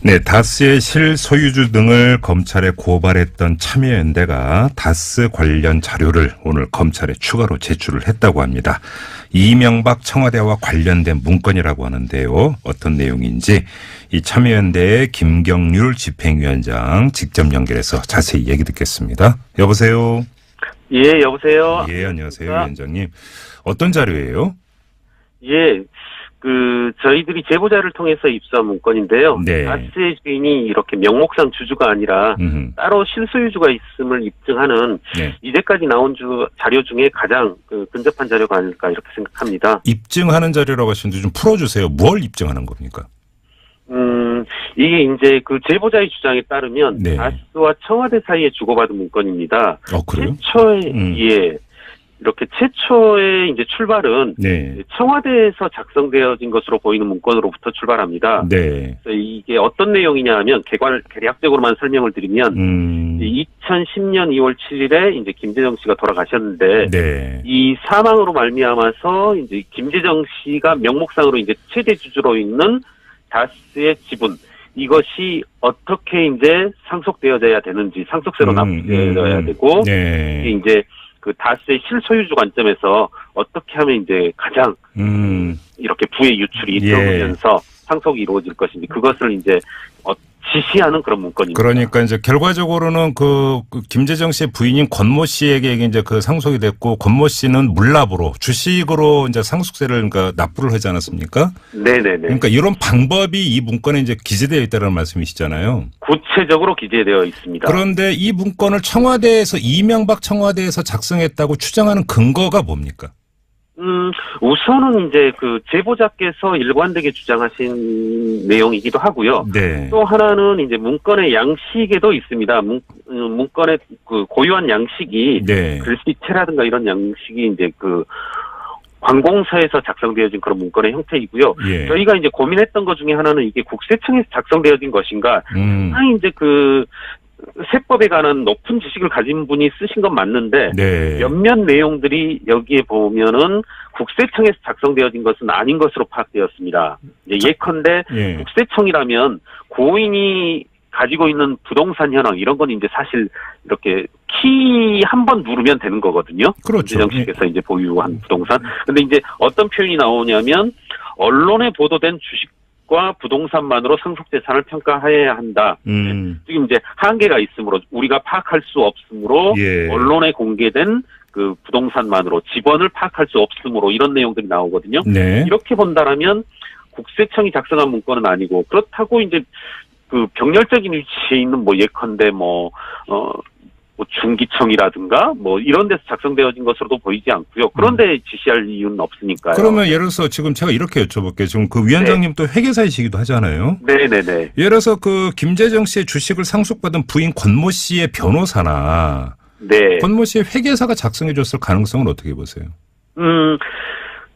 네, 다스의 실소유주 등을 검찰에 고발했던 참여연대가 다스 관련 자료를 오늘 검찰에 추가로 제출을 했다고 합니다. 이명박 청와대와 관련된 문건이라고 하는데요. 어떤 내용인지 이 참여연대의 김경률 집행위원장 직접 연결해서 자세히 얘기 듣겠습니다. 여보세요. 예, 여보세요. 예, 안녕하세요, 위원장님. 어떤 자료예요? 예, 저희들이 제보자를 통해서 입수한 문건인데요. 네. 다스의 주인이 이렇게 명목상 주주가 아니라 따로 실소유주가 있음을 입증하는 네. 이제까지 나온 자료 중에 가장 근접한 자료가 아닐까 이렇게 생각합니다. 입증하는 자료라고 하시는데 좀 풀어주세요. 뭘 입증하는 겁니까? 이게 이제 제보자의 주장에 따르면 네. 다스와 청와대 사이에 주고받은 문건입니다. 그래요? 최초의 이제 출발은 네. 청와대에서 작성되어진 것으로 보이는 문건으로부터 출발합니다. 네. 그래서 이게 어떤 내용이냐 하면 개략적으로만 설명을 드리면 2010년 2월 7일에 이제 김재정 씨가 돌아가셨는데 네. 이 사망으로 말미암아서 이제 김재정 씨가 명목상으로 이제 최대 주주로 있는 다스의 지분 이것이 어떻게 이제 상속되어져야 되는지 상속세로 납부되어야 되고 네. 이게 이제 다스의 실소유주 관점에서 어떻게 하면 이제 가장 이렇게 부의 유출이 이루어지면서 상속이 이루어질 것인지 그것을 이제 지시하는 그런 문건입니다. 그러니까 이제 결과적으로는 김재정 씨의 부인인 권모 씨에게 이제 상속이 됐고 권모 씨는 물납으로 주식으로 이제 상속세를 납부를 하지 않았습니까? 네네네. 그러니까 이런 방법이 이 문건에 이제 기재되어 있다는 말씀이시잖아요. 구체적으로 기재되어 있습니다. 그런데 이 문건을 이명박 청와대에서 작성했다고 추정하는 근거가 뭡니까? 우선은 이제 제보자께서 일관되게 주장하신 내용이기도 하고요. 네. 또 하나는 이제 문건의 양식에도 있습니다. 문건의 고유한 양식이 네. 글씨체라든가 이런 양식이 이제 관공서에서 작성되어진 그런 문건의 형태이고요. 예. 저희가 이제 고민했던 것 중에 하나는 이게 국세청에서 작성되어진 것인가. 이제 세법에 관한 높은 지식을 가진 분이 쓰신 건 맞는데 네. 몇몇 내용들이 여기에 보면은 국세청에서 작성되어진 것은 아닌 것으로 파악되었습니다. 예컨대 예. 국세청이라면 고인이 가지고 있는 부동산 현황 이런 건 이제 사실 이렇게 키 한 번 누르면 되는 거거든요. 그렇죠. 김재정 씨께서 이제 보유한 부동산. 근데 이제 어떤 표현이 나오냐면 언론에 보도된 주식과 부동산만으로 상속재산을 평가해야 한다. 지금 이제 한계가 있으므로 우리가 파악할 수 없으므로 예. 언론에 공개된 부동산만으로 집원을 파악할 수 없으므로 이런 내용들이 나오거든요. 네. 이렇게 본다라면 국세청이 작성한 문건은 아니고 그렇다고 이제 병렬적인 위치에 있는 예컨대 중기청이라든가 이런 데서 작성되어진 것으로도 보이지 않고요. 그런데 지시할 이유는 없으니까요. 그러면 예를 들어서 지금 제가 이렇게 여쭤볼게요. 지금 위원장님 또 회계사이시기도 하잖아요. 네네네. 예를 들어서 김재정 씨의 주식을 상속받은 부인 권모 씨의 변호사나 네. 권모 씨의 회계사가 작성해 줬을 가능성은 어떻게 보세요?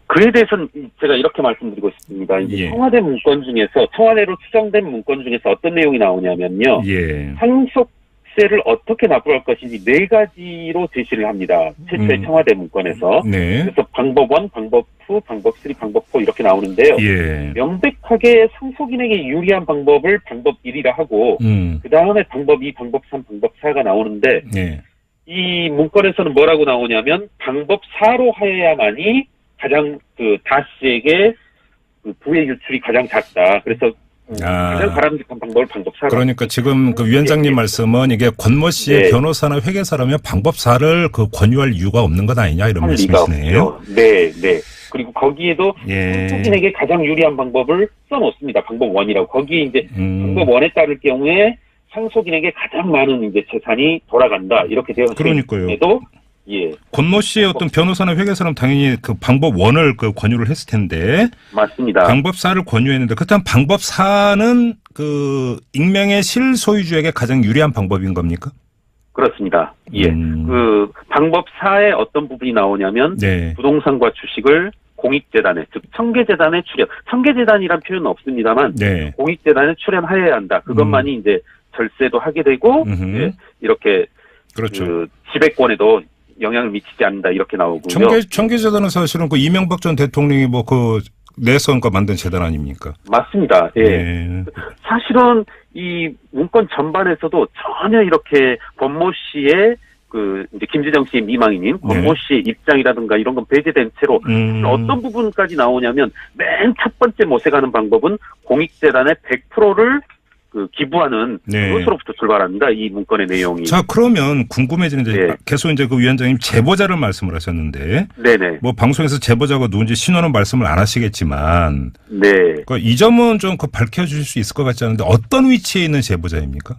그에 대해서는 제가 이렇게 말씀드리고 싶습니다. 이제 예. 청와대로 추정된 문건 중에서 어떤 내용이 나오냐면요. 예. 상속세를 어떻게 납부할 것인지 4가지로 제시를 합니다. 최초의 청와대 문건에서. 네. 그래서 방법 1, 방법 2, 방법 3, 방법 4 이렇게 나오는데요. 예. 명백하게 상속인에게 유리한 방법을 방법 1이라 하고 그 다음에 방법 2, 방법 3, 방법 4가 나오는데 예. 이 문건에서는 뭐라고 나오냐면 방법 4로 하여야만이 가장 다스에게 부의 유출이 가장 작다. 그래서 가장 바람직한 방법을 방법 4로. 그러니까 지금 위원장님 말씀은 이게 권모 씨의 네. 변호사나 회계사라면 방법 4를 권유할 이유가 없는 것 아니냐 이런 말씀이시네요. 네, 네. 그리고 거기에도 예. 상속인에게 가장 유리한 방법을 써놓습니다. 방법 1이라고. 거기에 이제 방법 1에 따를 경우에 상속인에게 가장 많은 이제 재산이 돌아간다. 이렇게 되어 있는데도 예. 권모 씨의 어떤 변호사나 회계사는 당연히 방법 1을 권유를 했을 텐데. 맞습니다. 방법 4를 권유했는데 그렇다면 방법 4는 익명의 실소유주에게 가장 유리한 방법인 겁니까? 그렇습니다. 예. 방법 4에 어떤 부분이 나오냐면 네. 부동산과 주식을 공익재단에, 즉 청계재단에 출연. 청계재단이란 표현은 없습니다만 네. 공익재단에 출연하여야 한다. 그것만이 이제 절세도 하게 되고 예, 이렇게 그렇죠. 지배권에도 영향을 미치지 않는다 이렇게 나오고요. 청계재단은 사실은 이명박 전 대통령이 내서 만든 재단 아닙니까? 맞습니다. 예. 네. 사실은 이 문건 전반에서도 전혀 이렇게 권모 씨의 이제 김재정 씨의 미망인인 권모 씨의 입장이라든가 이런 건 배제된 채로 어떤 부분까지 나오냐면 맨 첫 번째 모색하는 방법은 공익재단의 100%를 기부하는 그것으로부터 출발합니다. 이 문건의 내용이. 자, 그러면 궁금해지는데 계속 이제 그 위원장님 제보자를 말씀을 하셨는데, 네네. 뭐 방송에서 제보자가 누군지 신원은 말씀을 안 하시겠지만, 네. 이 점은 좀 밝혀주실 수 있을 것 같지 않은데 어떤 위치에 있는 제보자입니까?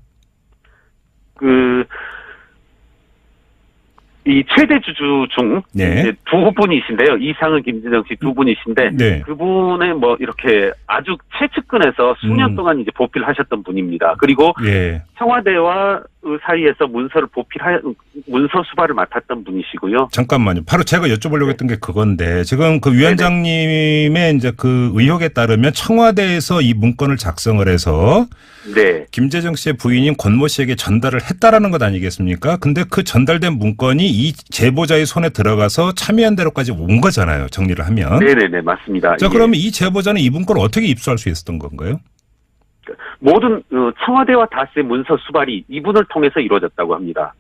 이 최대 주주 중 이제 두 분이신데요. 이상은 김진영 씨 두 분이신데 그분의 뭐 이렇게 아주 최측근에서 수년 동안 이제 보필을 하셨던 분입니다. 그리고 청와대와 사이에서 문서 수발을 맡았던 분이시고요. 잠깐만요. 바로 제가 여쭤보려고 했던 게 그건데 지금 그 위원장님의 이제 그 의혹에 따르면 청와대에서 이 문건을 작성을 해서 김재정 씨의 부인인 권모 씨에게 전달을 했다라는 것 아니겠습니까? 근데 그 전달된 문건이 이 제보자의 손에 들어가서 참여연대로까지 온 거잖아요. 정리를 하면. 네네네, 맞습니다. 자, 그러면 이 제보자는 이 문건을 어떻게 입수할 수 있었던 건가요? 모든 청와대와 다스의 문서 수발이 이분을 통해서 이루어졌다고 합니다.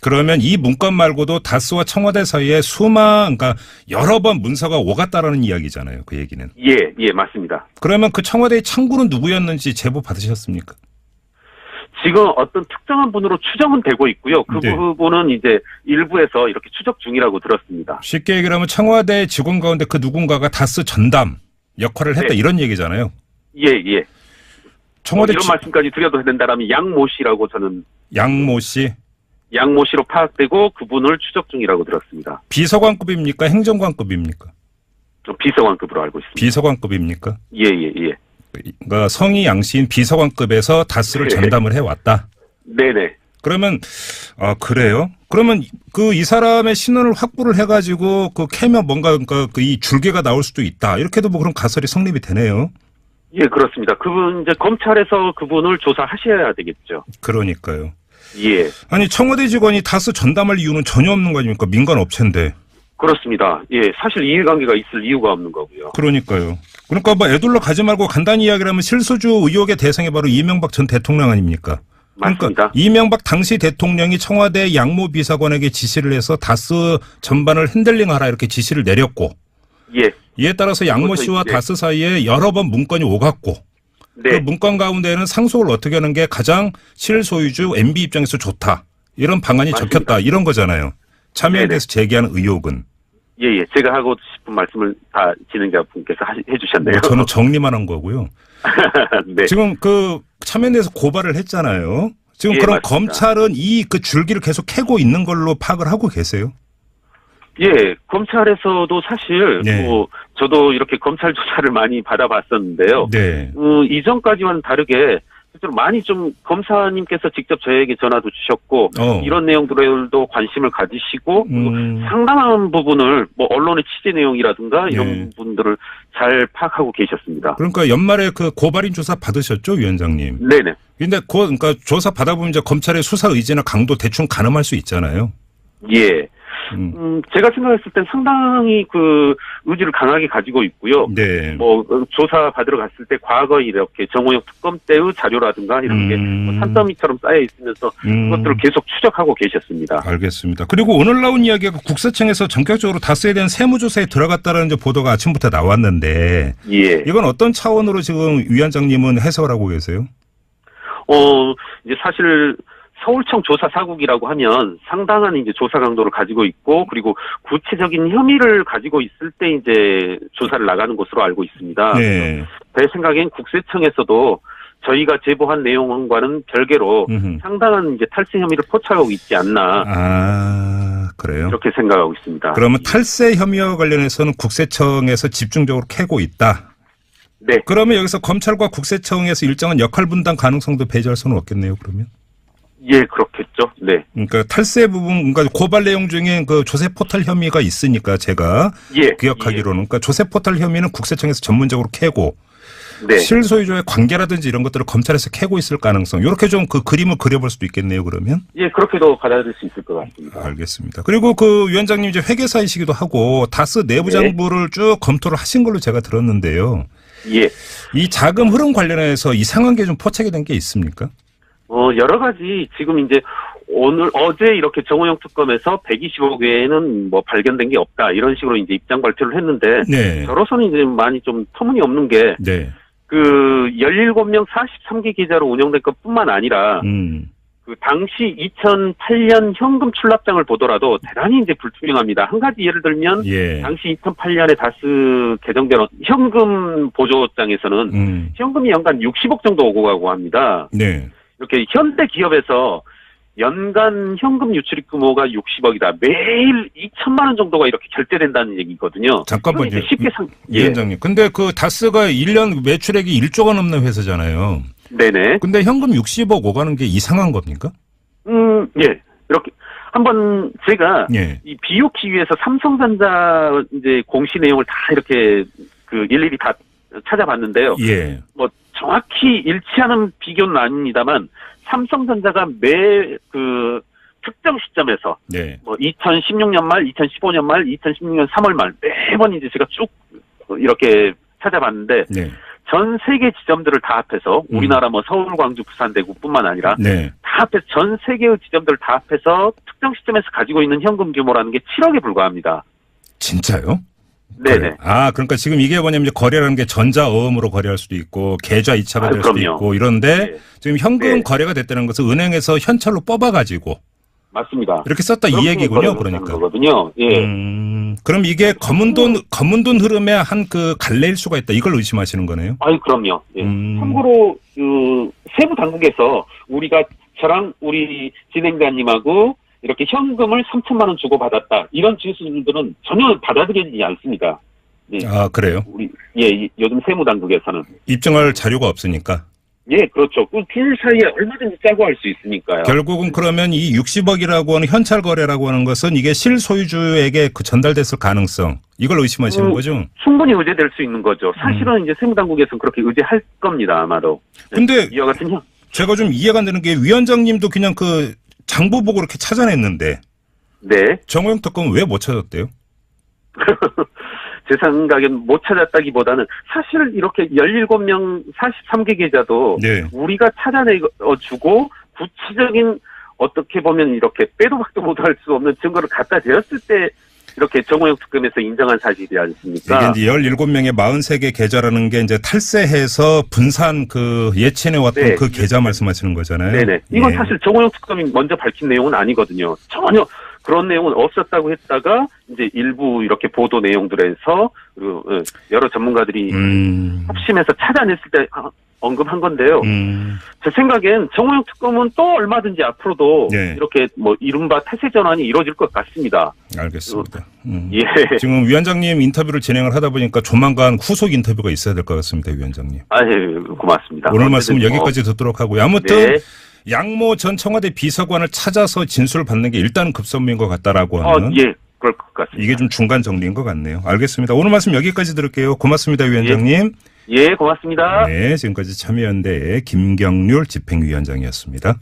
그러면 이 문건 말고도 다스와 청와대 사이에 그러니까 여러 번 문서가 오갔다라는 이야기잖아요. 그 얘기는. 예, 맞습니다. 그러면 그 청와대의 창구는 누구였는지 제보 받으셨습니까? 지금 어떤 특정한 분으로 추정은 되고 있고요. 그 부분은 이제 일부에서 이렇게 추적 중이라고 들었습니다. 쉽게 얘기를 하면 청와대 직원 가운데 그 누군가가 다스 전담 역할을 했다 이런 얘기잖아요. 예. 청와대 이런 말씀까지 드려도 된다라면 양모 씨라고 저는. 양모 씨? 양모 씨로 파악되고 그분을 추적 중이라고 들었습니다. 비서관급입니까? 행정관급입니까? 비서관급으로 알고 있습니다. 비서관급입니까? 예. 그러니까 성이 양씨인 비서관급에서 다스를 전담을 해왔다. 네네. 그러면 그래요? 그러면 이 사람의 신원을 확보를 해가지고 캐면 뭔가 그러니까 이 줄기가 나올 수도 있다. 이렇게도 뭐 그런 가설이 성립이 되네요. 예, 그렇습니다. 그분 이제 검찰에서 그분을 조사하셔야 되겠죠. 그러니까요. 예. 아니 청와대 직원이 다스 전담할 이유는 전혀 없는 거 아닙니까? 민간 업체인데. 그렇습니다. 예, 사실 이해관계가 있을 이유가 없는 거고요. 그러니까요. 그러니까 뭐 애둘러 가지 말고 간단히 이야기를 하면 실소주 의혹의 대상이 바로 이명박 전 대통령 아닙니까? 맞습니다. 그러니까 이명박 당시 대통령이 청와대 양모 비서관에게 지시를 해서 다스 전반을 핸들링하라 이렇게 지시를 내렸고 이에 따라서 양모 씨와 다스 사이에 여러 번 문건이 오갔고 그 문건 가운데는 상속을 어떻게 하는 게 가장 실소유주 MB 입장에서 좋다. 이런 방안이 적혔다. 이런 거잖아요. 참여에 대해서 제기하는 의혹은. 예. 제가 하고 싶은 말씀을 다 진행자분께서 해주셨네요. 저는 정리만 한 거고요. 네. 지금 참여에 대해서 고발을 했잖아요. 지금 그럼 맞습니다. 검찰은 그 줄기를 계속 캐고 있는 걸로 파악을 하고 계세요? 예, 검찰에서도 사실 저도 이렇게 검찰 조사를 많이 받아봤었는데요. 이전까지와는 다르게 실제로 많이 좀 검사님께서 직접 저에게 전화도 주셨고 이런 내용들도 관심을 가지시고 상당한 부분을 뭐 언론의 취재 내용이라든가 이런 부분들을 잘 파악하고 계셨습니다. 그러니까 연말에 고발인 조사 받으셨죠, 위원장님? 네네. 근데 그러니까 조사 받아보면 이제 검찰의 수사 의지나 강도 대충 가늠할 수 있잖아요. 예. 제가 생각했을 땐 상당히 의지를 강하게 가지고 있고요. 뭐, 조사 받으러 갔을 때 과거 이렇게 정호영 특검 때의 자료라든가 이런 게 산더미처럼 쌓여 있으면서 그것들을 계속 추적하고 계셨습니다. 알겠습니다. 그리고 오늘 나온 이야기가 국세청에서 전격적으로 다스에 대한 세무조사에 들어갔다는 이제 보도가 아침부터 나왔는데. 이건 어떤 차원으로 지금 위원장님은 해석을 하고 계세요? 이제 사실, 서울청 조사사국이라고 하면 상당한 이제 조사 강도를 가지고 있고 그리고 구체적인 혐의를 가지고 있을 때 이제 조사를 나가는 것으로 알고 있습니다. 제 생각엔 국세청에서도 저희가 제보한 내용과는 별개로 상당한 이제 탈세 혐의를 포착하고 있지 않나. 그래요? 이렇게 생각하고 있습니다. 그러면 탈세 혐의와 관련해서는 국세청에서 집중적으로 캐고 있다. 네. 그러면 여기서 검찰과 국세청에서 일정한 역할 분담 가능성도 배제할 수는 없겠네요, 그러면? 예, 그렇겠죠. 네. 그러니까 탈세 부분, 그러니까 고발 내용 중에 조세 포탈 혐의가 있으니까 제가 기억하기로는, 그러니까 조세 포탈 혐의는 국세청에서 전문적으로 캐고, 네. 실소유주의 관계라든지 이런 것들을 검찰에서 캐고 있을 가능성 이렇게 좀 그 그림을 그려볼 수도 있겠네요. 그러면. 예, 그렇게도 받아들일 수 있을 것 같습니다. 알겠습니다. 그리고 그 위원장님 이제 회계사이시기도 하고 다스 내부 장부를 쭉 검토를 하신 걸로 제가 들었는데요. 예. 이 자금 흐름 관련해서 이상한 게 좀 포착이 된 게 있습니까? 여러 가지 지금 이제 어제 이렇게 정호영 특검에서 120억 외에는 뭐 발견된 게 없다 이런 식으로 이제 입장 발표를 했는데 네. 저로서는 이제 많이 좀 터무니없는 게 네. 그 17명 43개 계좌로 운영된 것뿐만 아니라 그 당시 2008년 현금 출납장을 보더라도 대단히 이제 불투명합니다. 한 가지 예를 들면 예. 당시 2008년에 다스 개정된 현금 보조장에서는 현금이 연간 60억 정도 오고 가고 합니다. 네. 이렇게 현대 기업에서 연간 현금 유출입 규모가 60억이다. 매일 2천만 원 정도가 이렇게 결제된다는 얘기거든요. 잠깐만요. 쉽게 위원장님. 근데 그 다스가 1년 매출액이 1조가 넘는 회사잖아요. 네네. 근데 현금 60억 오가는 게 이상한 겁니까? 예. 이렇게 한번 제가 예. 이 비웃기 위해서 삼성전자 이제 공시 내용을 다 이렇게 그 일일이 다 찾아봤는데요. 예. 뭐 정확히 일치하는 비교는 아닙니다만 삼성전자가 매 그 특정 시점에서 네. 뭐 2016년 말, 2015년 말, 2016년 3월 말 매번 이제 제가 쭉 이렇게 찾아봤는데 네. 전 세계 지점들을 다 합해서 우리나라 뭐 서울, 광주, 부산, 대구뿐만 아니라 네. 다 합해서 전 세계의 지점들을 다 합해서 특정 시점에서 가지고 있는 현금 규모라는 게 7억에 불과합니다. 진짜요? 네네. 아, 그러니까 지금 이게 뭐냐면 이제 거래라는 게 전자어음으로 거래할 수도 있고 계좌 이체가 될 수도 그럼요. 있고 이런데 네. 지금 현금 네. 거래가 됐다는 것은 은행에서 현찰로 뽑아가지고 맞습니다. 이렇게 썼다 이 얘기군요. 그러니까. 거거든요. 예. 그럼 이게 검은 돈 흐름의 한 그 갈래일 수가 있다. 이걸 의심하시는 거네요. 아유, 그럼요. 예. 참고로 그 세부 당국에서 우리가 저랑 우리 진행자님하고 이렇게 현금을 3천만 원 주고 받았다. 이런 진술들은 전혀 받아들여지지 않습니다. 예. 아, 그래요? 요즘 세무 당국에서는 입증할 자료가 없으니까. 예, 그렇죠. 그 둘 사이에 얼마든지 짜고 할 수 있으니까요. 결국은 그러면 이 60억이라고 하는 현찰 거래라고 하는 것은 이게 실소유주에게 그 전달됐을 가능성 이걸 의심하시는 거죠? 충분히 의제될 수 있는 거죠. 사실은 이제 세무당국에서는 그렇게 의제할 겁니다, 아마도. 근데 이와 같은 제가 좀 이해가 안 되는 게 위원장님도 그냥 그 장부 보고 이렇게 찾아냈는데 네. 정호영 특검은 왜 못 찾았대요? 제 생각엔 못 찾았다기보다는 사실 이렇게 17명 43개 계좌도 네. 우리가 찾아내주고 구체적인 어떻게 보면 이렇게 빼도 박도 못할 수 없는 증거를 갖다 대었을 때 이렇게 정호영 특검에서 인정한 사실이지 않습니까? 이게 이제 17명의 43개 계좌라는 게 이제 탈세해서 분산 그 예치해왔던 네. 그 계좌 말씀하시는 거잖아요. 네네. 이건 예. 사실 정호영 특검이 먼저 밝힌 내용은 아니거든요. 전혀 그런 내용은 없었다고 했다가 이제 일부 이렇게 보도 내용들에서 그리고 여러 전문가들이 합심해서 찾아냈을 때 언급한 건데요. 제 생각엔 정호영 특검은 또 얼마든지 앞으로도 네. 이렇게 뭐 이른바 태세 전환이 이루어질 것 같습니다. 알겠습니다. 예. 지금 위원장님 인터뷰를 진행을 하다 보니까 조만간 후속 인터뷰가 있어야 될 것 같습니다, 위원장님. 예, 고맙습니다. 오늘 말씀은 여기까지 듣도록 하고요. 아무튼 네. 양모 전 청와대 비서관을 찾아서 진술을 받는 게 일단은 급선무인 것 같다라고 하는. 예, 그럴 것 같습니다. 이게 좀 중간 정리인 것 같네요. 알겠습니다. 오늘 말씀 여기까지 들을게요. 고맙습니다, 위원장님. 예, 고맙습니다. 네, 지금까지 참여연대의 김경률 집행위원장이었습니다.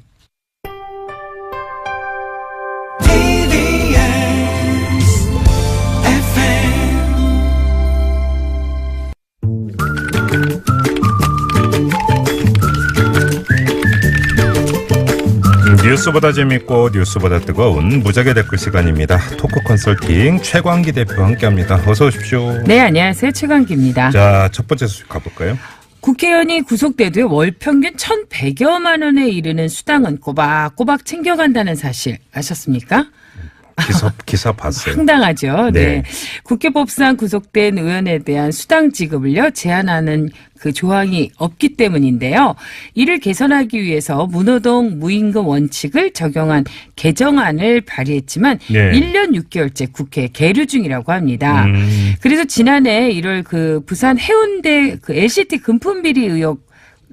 뉴스보다 재밌고 뉴스보다 뜨거운 무작위 댓글 시간입니다. 토크 컨설팅 최광기 대표와 함께합니다. 어서 오십시오. 네, 안녕하세요. 최광기입니다. 자, 첫 번째 소식 가볼까요? 국회의원이 구속돼도 월 평균 1,100여만 원에 이르는 수당은 꼬박꼬박 챙겨간다는 사실 아셨습니까? 기사 봤어요. 황당하죠. 네. 네. 국회법상 구속된 의원에 대한 수당 지급을요, 제한하는 그 조항이 없기 때문인데요. 이를 개선하기 위해서 무노동 무임금 원칙을 적용한 개정안을 발의했지만 네. 1년 6개월째 국회에 계류 중이라고 합니다. 그래서 지난해 1월 그 부산 해운대 그 LCT 금품비리 의혹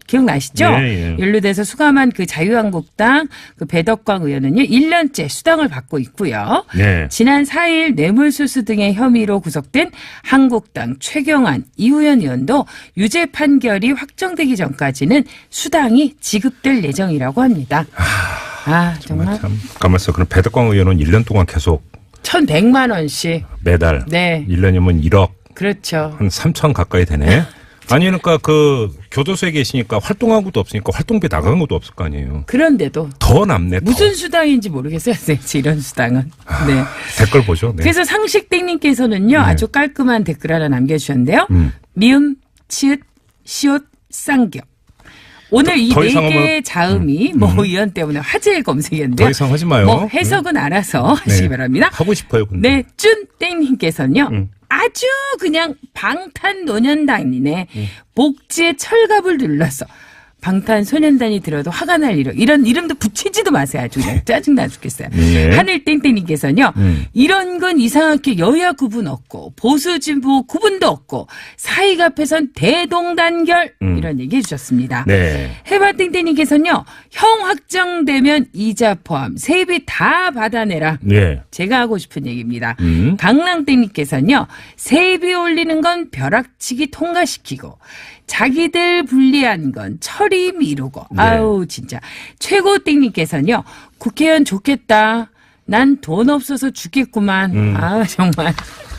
기억나시죠? 예. 연루돼서 수감한 그 자유한국당 그 배덕광 의원은요 1년째 수당을 받고 있고요. 네. 지난 4일 뇌물수수 등의 혐의로 구속된 한국당 최경환, 이우현 의원도 유죄 판결이 확정되기 전까지는 수당이 지급될 예정이라고 합니다. 정말 참 가만있어. 그럼 배덕광 의원은 1년 동안 계속 1,100만 원씩 매달 네. 1년이면 1억 그렇죠. 한 3천 가까이 되네. 아니 그러니까 그 교도소에 계시니까 활동한 것도 없으니까 활동비 나간 것도 없을 거 아니에요. 그런데도 더 남네. 무슨 더. 수당인지 모르겠어요. 이런 수당은. 네. 댓글 보죠. 네. 그래서 상식땡님께서는요. 아주 깔끔한 댓글 하나 남겨주셨는데요. 미음, 치읓, 시옷, 쌍격. 오늘 이 더 네 이상 개의 자음이 의원 때문에 화제의 검색이었는데요. 더 이상 하지 마요. 뭐 해석은 알아서 하시기 바랍니다. 하고 싶어요. 근데. 네, 쭌땡님께서는요. 아주 그냥 방탄소년단이네. 복지의 철갑을 눌러서 방탄소년단이 들어도 화가 날 이런 이름도 붙이지도 마세요. 아주 그냥 짜증나 죽겠어요. 네. 하늘땡땡님께서는요. 이런 건 이상하게 여야 구분 없고 보수 진보 구분도 없고 사이가 앞에선 대동단결 이런 얘기 해주셨습니다. 네. 해바땡땡님께서는요. 형 확정되면 이자 포함 세비 다 받아내라. 네. 제가 하고 싶은 얘기입니다. 강랑땡님께서는요. 세비 올리는 건 벼락치기 통과시키고 자기들 불리한 건 처리 미루고. 네. 아우 진짜. 최고땡님께서는요. 국회의원 좋겠다. 난 돈 없어서 죽겠구만. 아 정말.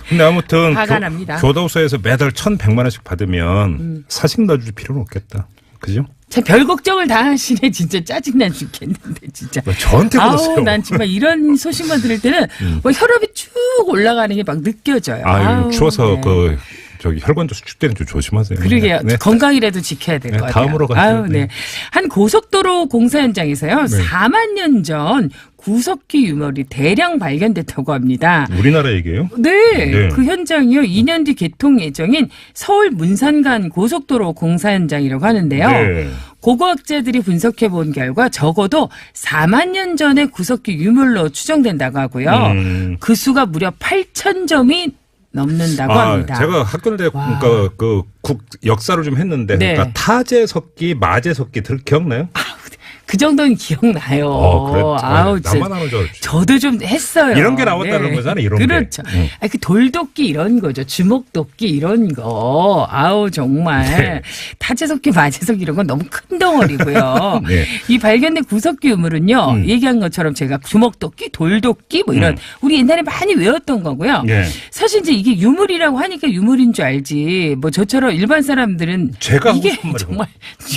근데 아무튼 화가 납니다. 교도소에서 매달 1,100만 원씩 받으면 사식 놔줄 필요는 없겠다. 그죠? 제 별 걱정을 다 하시네. 진짜 짜증나 죽겠는데 진짜. 왜 저한테 그러세요? 아우 난 정말 이런 소식만 들을 때는 뭐 혈압이 쭉 올라가는 게 막 느껴져요. 아유, 추워서 네. 저기 혈관도 수축되는 좀 조심하세요. 그러게요. 네. 건강이라도 지켜야 될 것 네, 같아요. 다음으로 가죠. 아유, 네. 네. 한 고속도로 공사 현장에서요. 4만 년 전 구석기 유물이 대량 발견됐다고 합니다. 우리나라 얘기예요? 네. 네. 그 현장이요. 2년 뒤 개통 예정인 서울 문산간 고속도로 공사 현장이라고 하는데요. 네. 고고학자들이 분석해 본 결과 적어도 4만 년 전의 구석기 유물로 추정된다고 하고요. 그 수가 무려 8,000점이 넘는다고 합니다. 제가 학교 때 그러니까 역사를 좀 했는데 네. 그러니까 타제석기, 마제석기 기억나요? 그 정도는 기억나요. 그랬죠. 아우, 나만 하는 줄 알았지. 저도 좀 했어요. 이런 게 나왔다는 거잖아요. 이런 그렇죠. 게. 그 돌도끼 이런 거죠. 주먹도끼 이런 거. 아우 정말 네. 타제석기, 마제석기 이런 건 너무 큰 덩어리고요. 네. 이 발견된 구석기 유물은요. 얘기한 것처럼 제가 주먹도끼, 돌도끼 뭐 이런 우리 옛날에 많이 외웠던 거고요. 네. 사실 이제 이게 유물이라고 하니까 유물인 줄 알지. 뭐 저처럼 일반 사람들은 제가 하고 이게 싶은 말이에요. 정말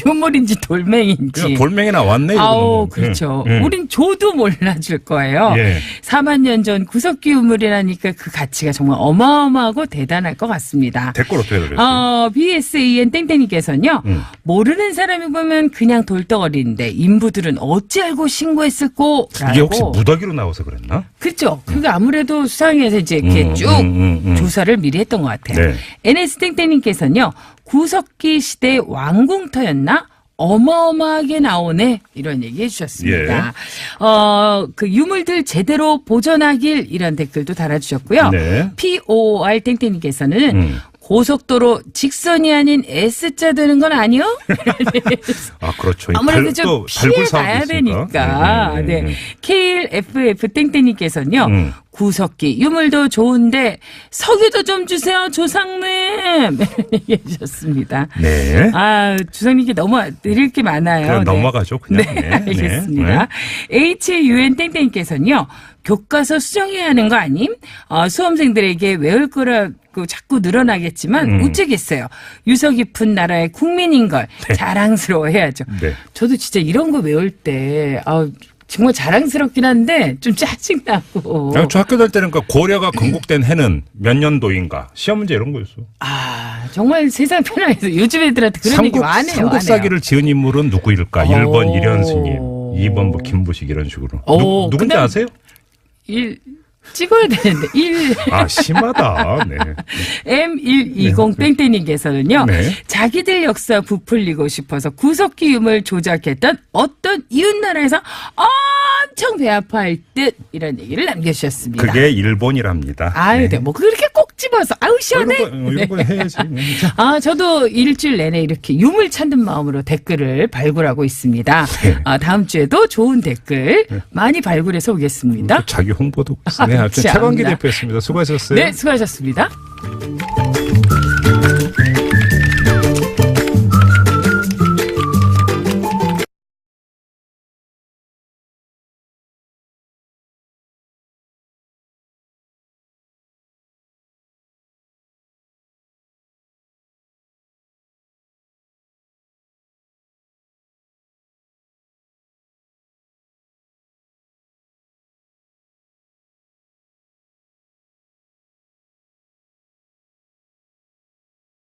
유물인지 돌멩인지. 그냥 돌멩이나 왔네. 아우, 이거는. 그렇죠. 예. 우린 줘도 몰라줄 거예요. 예. 4만 년 전 구석기 유물이라니까 그 가치가 정말 어마어마하고 대단할 것 같습니다. 댓글 어떻게 들었어요? BSAN 땡땡이께서는요. 모르는 사람이 보면 그냥 돌덩어리인데 인부들은 어찌 알고 신고했을꼬? 이게 혹시 무더기로 나와서 그랬나? 그렇죠. 그게 아무래도 수상해서 이제 이렇게 쭉 조사를 미리 했던 것 같아요. 네. NS 땡땡님께서는요. 구석기 시대 왕궁터였나? 어마어마하게 나오네 이런 얘기 해주셨습니다. 그 유물들 제대로 보존하길 이런 댓글도 달아주셨고요. 네. POR 땡땡님께서는 고속도로 직선이 아닌 S자 되는 건 아니요? 그렇죠. 아무래도 좀 피해 가야 되니까. 네. KLFF 땡땡님께서는요. 구석기 유물도 좋은데 석유도 좀 주세요 조상님 얘기해 주셨습니다. 네. 주상님께 너무 드릴 게 많아요. 그냥 네. 넘어가죠. 그냥. 네, 알겠습니다. HUN 땡땡님께서는요. 교과서 수정해야 하는 거 아님? 수험생들에게 외울 거라고 자꾸 늘어나겠지만 어쩌겠어요. 유서 깊은 나라의 국민인 걸 자랑스러워해야죠. 네. 저도 진짜 이런 거 외울 때 정말 자랑스럽긴 한데 좀 짜증나고. 저 학교 다닐 때는 고려가 건국된 해는 몇 년도인가 시험 문제 이런 거였어. 정말 세상 편하해서 요즘 애들한테 그런 얘기 많아요. 삼국 사기를 지은 인물은 누구일까? 1번 이련스님, 2번 뭐 김부식 이런 식으로. 누군지 아세요? 찍어야 되는데 1 심하다. 네. M120 땡땡님께서는요. 네. 자기들 역사 부풀리고 싶어서 구석기 유물 조작했던 어떤 이웃나라에서 엄청 배 아파할 듯 이런 얘기를 남겨주셨습니다. 그게 일본이랍니다. 네. 뭐 그렇게 꼭 집어서 아우 시원해. 이런 거 해야지. 저도 일주일 내내 이렇게 유물 찾는 마음으로 댓글을 발굴하고 있습니다. 다음 주에도 좋은 댓글 많이 발굴해서 오겠습니다. 자기 홍보도. 네, 최광기 대표였습니다. 수고하셨어요. 네, 수고하셨습니다.